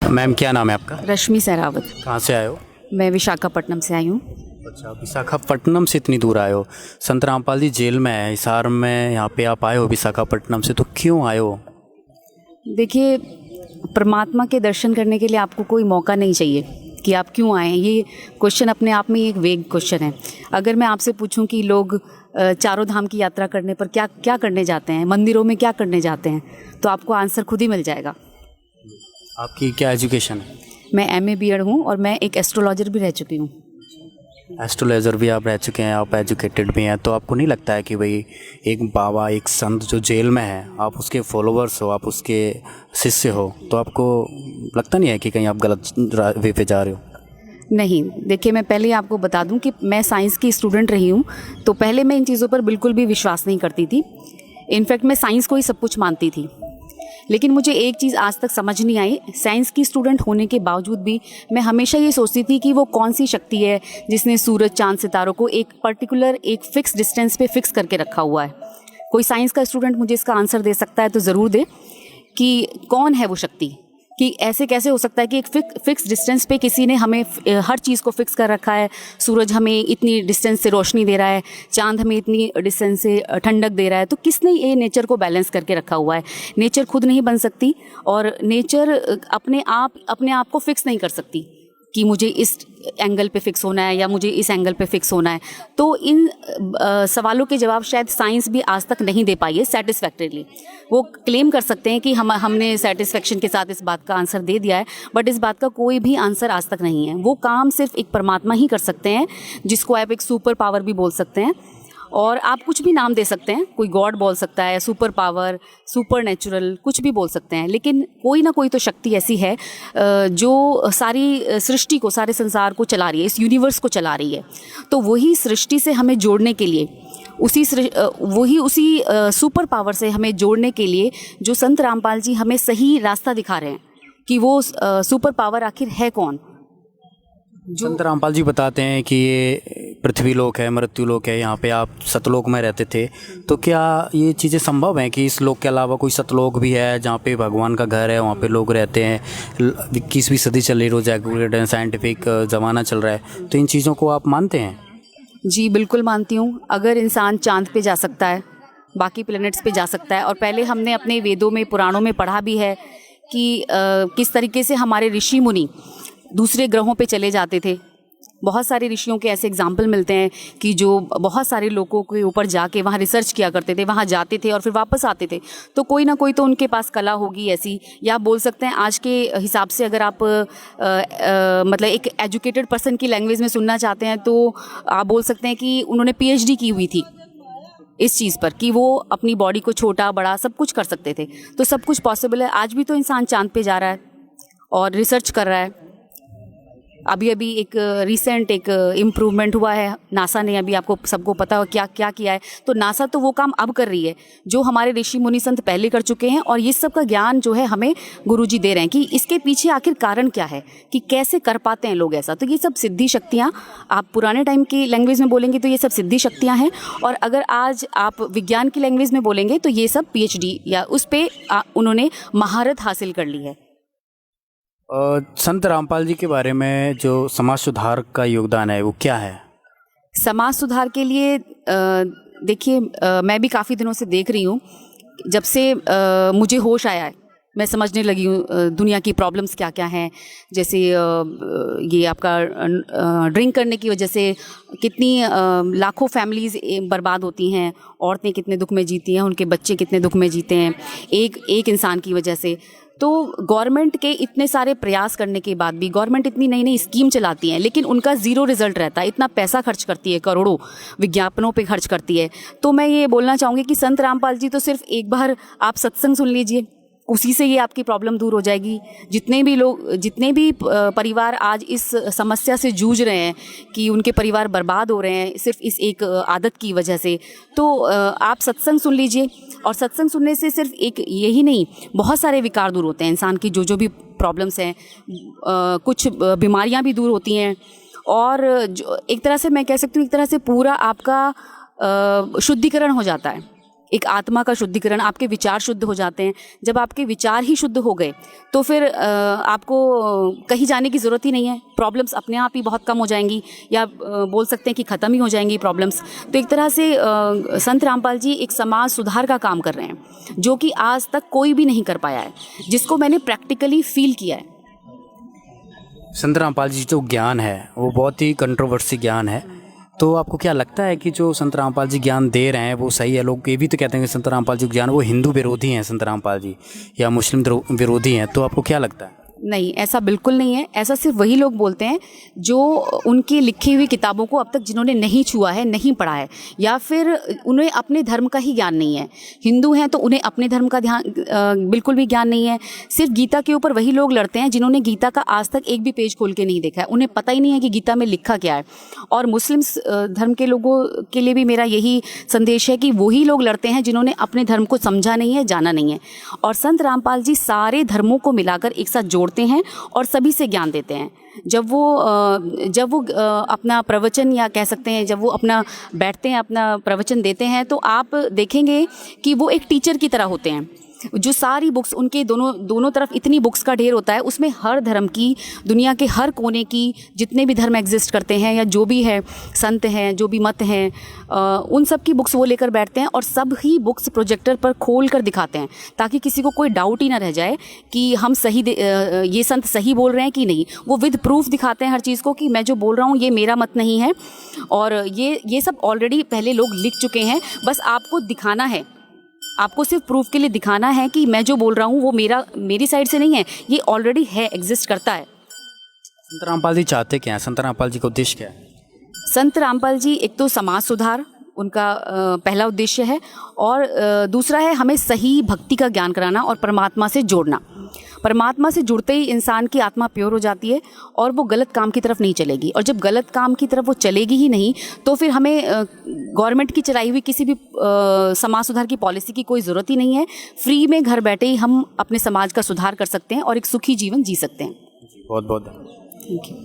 Ma'am क्या नाम है आपका? रश्मि सहरावत। कहाँ से आए हो? मैं विशाखापट्टनम से आई हूँ। अच्छा, विशाखापट्टनम से इतनी दूर आए हो। संत रामपाल जी जेल में है हिसार में, यहाँ पे आप आए हो विशाखापट्टनम से, तो क्यों आए हो? देखिए, परमात्मा के दर्शन करने के लिए आपको कोई मौका नहीं चाहिए कि आप क्यों आए हैं। ये क्वेश्चन अपने आप में एक वेग क्वेश्चन है। अगर मैं आपसे पूछूं कि लोग चारों धाम की यात्रा करने पर क्या क्या करने जाते हैं, मंदिरों में क्या करने जाते हैं, तो आपको आंसर खुद ही मिल जाएगा। आपकी क्या एजुकेशन है? मैं MA B.Ed हूँ और मैं एक एस्ट्रोलॉजर भी रह चुकी हूँ। एस्ट्रोलॉजर भी आप रह चुके हैं, आप एजुकेटेड भी हैं, तो आपको नहीं लगता है कि भाई एक बाबा, एक संत जो जेल में है, आप उसके फॉलोअर्स हो, आप उसके शिष्य हो, तो आपको लगता नहीं है कि कहीं आप गलत वे पे जा रहे हो? नहीं, देखिए, मैं पहले आपको बता दूं कि मैं साइंस की स्टूडेंट रही हूं, तो पहले मैं इन चीज़ों पर बिल्कुल भी विश्वास नहीं करती थी। इनफैक्ट मैं साइंस को ही सब कुछ मानती थी। लेकिन मुझे एक चीज़ आज तक समझ नहीं आई, साइंस की स्टूडेंट होने के बावजूद भी मैं हमेशा ये सोचती थी कि वो कौन सी शक्ति है जिसने सूरज, चांद, सितारों को एक पर्टिकुलर, एक फिक्स डिस्टेंस पे फिक्स करके रखा हुआ है। कोई साइंस का स्टूडेंट मुझे इसका आंसर दे सकता है तो ज़रूर दे कि कौन है वो शक्ति, कि ऐसे कैसे हो सकता है कि एक फिक्स डिस्टेंस पे किसी ने हमें हर चीज़ को फिक्स कर रखा है। सूरज हमें इतनी डिस्टेंस से रोशनी दे रहा है, चांद हमें इतनी डिस्टेंस से ठंडक दे रहा है, तो किसने ये नेचर को बैलेंस करके रखा हुआ है? नेचर खुद नहीं बन सकती और नेचर अपने आप को फिक्स नहीं कर सकती कि मुझे इस एंगल पे फिक्स होना है या मुझे इस एंगल पे फिक्स होना है। तो इन सवालों के जवाब शायद साइंस भी आज तक नहीं दे पाई है सेटिस्फैक्टरीली। वो क्लेम कर सकते हैं कि हमने सेटिस्फैक्शन के साथ इस बात का आंसर दे दिया है, बट इस बात का कोई भी आंसर आज तक नहीं है। वो काम सिर्फ एक परमात्मा ही कर सकते हैं, जिसको आप एक सुपर पावर भी बोल सकते हैं, और आप कुछ भी नाम दे सकते हैं। कोई गॉड बोल सकता है, सुपर पावर, सुपर नेचुरल, कुछ भी बोल सकते हैं, लेकिन कोई ना कोई तो शक्ति ऐसी है जो सारी सृष्टि को, सारे संसार को चला रही है, इस यूनिवर्स को चला रही है। तो वही सृष्टि से हमें जोड़ने के लिए, उसी सुपर पावर से हमें जोड़ने के लिए जो संत रामपाल जी हमें सही रास्ता दिखा रहे हैं कि वो सुपर पावर आखिर है कौन। संत रामपाल जी बताते हैं कि ये पृथ्वी लोक है, मृत्यु लोक है, यहाँ पे आप सतलोक में रहते थे, तो क्या ये चीज़ें संभव हैं कि इस लोक के अलावा कोई सतलोक भी है जहाँ पे भगवान का घर है, वहाँ पे लोग रहते हैं? 21वीं सदी चल रही, रोज एक्यूरेट है, साइंटिफिक ज़माना चल रहा है, तो इन चीज़ों को आप मानते हैं? जी बिल्कुल मानती हूँ। अगर इंसान चांद पे जा सकता है, बाकी प्लैनेट्स पे जा सकता है, और पहले हमने अपने वेदों में, पुराणों में पढ़ा भी है कि किस तरीके से हमारे ऋषि मुनि दूसरे ग्रहों पे चले जाते थे। बहुत सारे ऋषियों के ऐसे एग्जाम्पल मिलते हैं कि जो बहुत सारे लोगों के ऊपर जाके वहाँ रिसर्च किया करते थे, वहाँ जाते थे और फिर वापस आते थे। तो कोई ना कोई तो उनके पास कला होगी ऐसी, या बोल सकते हैं आज के हिसाब से अगर आप मतलब एक एजुकेटेड पर्सन की लैंग्वेज में सुनना चाहते हैं तो आप बोल सकते हैं कि उन्होंने PhD की हुई थी इस चीज़ पर, कि वो अपनी बॉडी को छोटा बड़ा सब कुछ कर सकते थे। तो सब कुछ पॉसिबल है। आज भी तो इंसान चांद पे जा रहा है और रिसर्च कर रहा है। अभी एक रिसेंट एक इम्प्रूवमेंट हुआ है, नासा ने, अभी आपको सबको पता हो क्या क्या किया है। तो नासा तो वो काम अब कर रही है जो हमारे ऋषि मुनि संत पहले कर चुके हैं, और ये सब का ज्ञान जो है हमें गुरुजी दे रहे हैं कि इसके पीछे आखिर कारण क्या है, कि कैसे कर पाते हैं लोग ऐसा। तो ये सब सिद्धि शक्तियाँ, आप पुराने टाइम की लैंग्वेज में बोलेंगे तो ये सब सिद्धि शक्तियाँ हैं, और अगर आज आप विज्ञान की लैंग्वेज में बोलेंगे तो ये सब PhD या उस पर उन्होंने महारत हासिल कर ली है। संत रामपाल जी के बारे में जो समाज सुधार का योगदान है वो क्या है? समाज सुधार के लिए देखिए, मैं भी काफ़ी दिनों से देख रही हूँ, जब से मुझे होश आया है मैं समझने लगी हूँ दुनिया की प्रॉब्लम्स क्या क्या हैं। जैसे ये आपका ड्रिंक करने की वजह से कितनी लाखों फैमिलीज़ बर्बाद होती हैं, औरतें कितने दुख में जीती हैं, उनके बच्चे कितने दुख में जीते हैं एक इंसान की वजह से। तो गवर्नमेंट के इतने सारे प्रयास करने के बाद भी गवर्नमेंट इतनी नई नई स्कीम चलाती है, लेकिन उनका ज़ीरो रिजल्ट रहता है। इतना पैसा खर्च करती है, करोड़ों विज्ञापनों पे खर्च करती है। तो मैं ये बोलना चाहूँगी कि संत रामपाल जी तो सिर्फ एक बार आप सत्संग सुन लीजिए, उसी से ये आपकी प्रॉब्लम दूर हो जाएगी। जितने भी परिवार आज इस समस्या से जूझ रहे हैं कि उनके परिवार बर्बाद हो रहे हैं सिर्फ इस एक आदत की वजह से, तो आप सत्संग सुन लीजिए। और सत्संग सुनने से सिर्फ एक यही नहीं, बहुत सारे विकार दूर होते हैं इंसान की, जो भी प्रॉब्लम्स हैं, कुछ बीमारियां भी दूर होती हैं, और जो एक तरह से मैं कह सकती हूँ, एक तरह से पूरा आपका शुद्धिकरण हो जाता है। एक आत्मा का शुद्धिकरण, आपके विचार शुद्ध हो जाते हैं। जब आपके विचार ही शुद्ध हो गए तो फिर आपको कहीं जाने की ज़रूरत ही नहीं है, प्रॉब्लम्स अपने आप ही बहुत कम हो जाएंगी, या बोल सकते हैं कि ख़त्म ही हो जाएंगी प्रॉब्लम्स। तो एक तरह से संत रामपाल जी एक समाज सुधार का काम कर रहे हैं, जो कि आज तक कोई भी नहीं कर पाया है, जिसको मैंने प्रैक्टिकली फील किया है। संत रामपाल जी जो ज्ञान है वो बहुत ही कंट्रोवर्सी ज्ञान है, तो आपको क्या लगता है कि जो संत रामपाल जी ज्ञान दे रहे हैं वो सही है? लोग ये भी तो कहते हैं कि संत रामपाल जी ज्ञान वो हिंदू विरोधी हैं, संत रामपाल जी, या मुस्लिम विरोधी हैं, तो आपको क्या लगता है? नहीं, ऐसा बिल्कुल नहीं है। ऐसा सिर्फ वही लोग बोलते हैं जो उनकी लिखी हुई किताबों को अब तक जिन्होंने नहीं छुआ है, नहीं पढ़ा है, या फिर उन्हें अपने धर्म का ही ज्ञान नहीं है। हिंदू हैं तो उन्हें अपने धर्म का बिल्कुल भी ज्ञान नहीं है। सिर्फ गीता के ऊपर वही लोग लड़ते हैं जिन्होंने गीता का आज तक एक भी पेज खोल के नहीं देखा है, उन्हें पता ही नहीं है कि गीता में लिखा क्या है। और मुस्लिम धर्म के लोगों के लिए भी मेरा यही संदेश है कि वही लोग लड़ते हैं जिन्होंने अपने धर्म को समझा नहीं है, जाना नहीं है। और संत रामपाल जी सारे धर्मों को मिलाकर एक साथ जोड़ते हैं और सभी से ज्ञान देते हैं। जब वो अपना प्रवचन, या कह सकते हैं जब वो अपना बैठते हैं, अपना प्रवचन देते हैं, तो आप देखेंगे कि वो एक टीचर की तरह होते हैं। जो सारी बुक्स उनके दोनों तरफ इतनी बुक्स का ढेर होता है, उसमें हर धर्म की, दुनिया के हर कोने की जितने भी धर्म एग्जिस्ट करते हैं, या जो भी है संत हैं, जो भी मत हैं, उन सब की बुक्स वो लेकर बैठते हैं और सब ही बुक्स प्रोजेक्टर पर खोल कर दिखाते हैं, ताकि किसी को कोई डाउट ही ना रह जाए कि हम ये संत सही बोल रहे हैं कि नहीं। वो विद प्रूफ दिखाते हैं हर चीज़ को कि मैं जो बोल रहा हूँ ये मेरा मत नहीं है, और ये सब ऑलरेडी पहले लोग लिख चुके हैं। बस आपको दिखाना है, आपको सिर्फ प्रूफ के लिए दिखाना है कि मैं जो बोल रहा हूँ वो मेरी साइड से नहीं है, ये ऑलरेडी है, एग्जिस्ट करता है। संत रामपाल जी चाहते क्या हैं? संत रामपाल जी का उद्देश्य क्या है? संत रामपाल जी एक तो समाज सुधार उनका पहला उद्देश्य है, और दूसरा है हमें सही भक्ति का ज्ञान कराना और परमात्मा से जोड़ना। परमात्मा से जुड़ते ही इंसान की आत्मा प्योर हो जाती है और वो गलत काम की तरफ नहीं चलेगी। और जब गलत काम की तरफ वो चलेगी ही नहीं, तो फिर हमें गवर्नमेंट की चलाई हुई किसी भी समाज सुधार की पॉलिसी की कोई ज़रूरत ही नहीं है। फ्री में घर बैठे ही हम अपने समाज का सुधार कर सकते हैं और एक सुखी जीवन जी सकते हैं। बहुत बहुत थैंक यू।